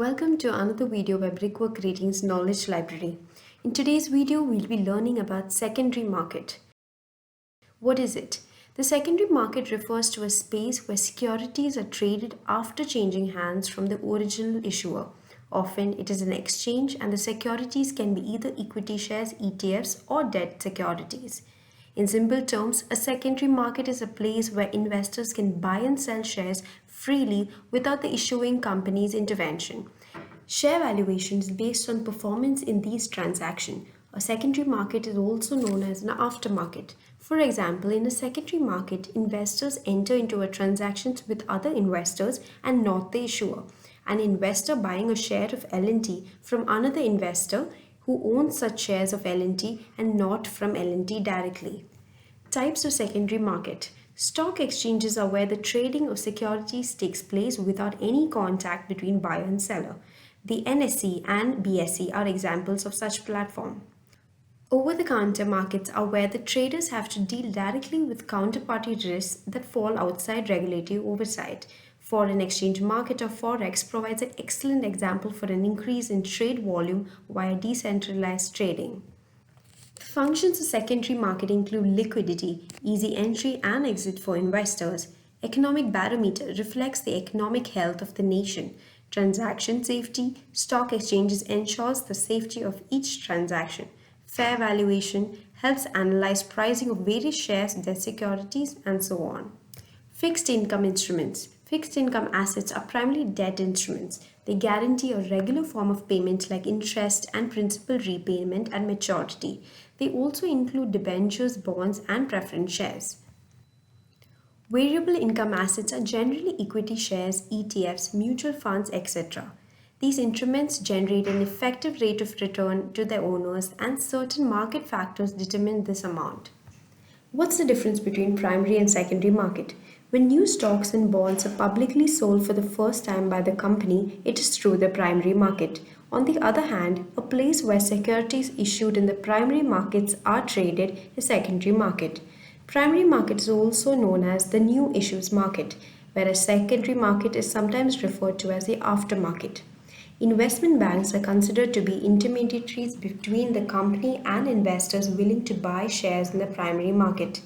Welcome to another video by Brickwork Ratings Knowledge Library. In today's video, we'll be learning about secondary market. What is it? The secondary market refers to a space where securities are traded after changing hands from the original issuer. Often, it is an exchange and the securities can be either equity shares, ETFs, or debt securities. In simple terms, a secondary market is a place where investors can buy and sell shares freely without the issuing company's intervention. Share valuation is based on performance in these transactions. A secondary market is also known as an aftermarket. For example, in a secondary market, investors enter into a transaction with other investors and not the issuer. An investor buying a share of L&T from another investor who owns such shares of L&T and not from L&T directly. Types of secondary market. Stock exchanges are where the trading of securities takes place without any contact between buyer and seller. The NSE and BSE are examples of such platform. Over-the-counter markets are where the traders have to deal directly with counterparty risks that fall outside regulatory oversight. Foreign exchange market or Forex provides an excellent example for an increase in trade volume via decentralized trading. The functions of secondary market include liquidity, easy entry and exit for investors. Economic barometer reflects the economic health of the nation. Transaction safety, stock exchanges ensures the safety of each transaction. Fair valuation helps analyze pricing of various shares, debt securities, and so on. Fixed income instruments. Fixed income assets are primarily debt instruments. They guarantee a regular form of payment like interest and principal repayment at maturity. They also include debentures, bonds, and preference shares. Variable income assets are generally equity shares, ETFs, mutual funds, etc. These instruments generate an effective rate of return to their owners, and certain market factors determine this amount. What's the difference between primary and secondary market? When new stocks and bonds are publicly sold for the first time by the company, it is through the primary market. On the other hand, a place where securities issued in the primary markets are traded is secondary market. Primary market is also known as the new issues market, whereas secondary market is sometimes referred to as the aftermarket. Investment banks are considered to be intermediaries between the company and investors willing to buy shares in the primary market.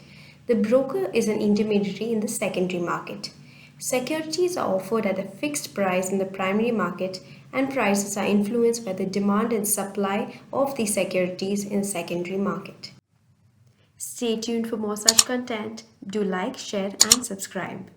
The broker is an intermediary in the secondary market. Securities are offered at a fixed price in the primary market, and prices are influenced by the demand and supply of the securities in the secondary market. Stay tuned for more such content. Do like, share, and subscribe.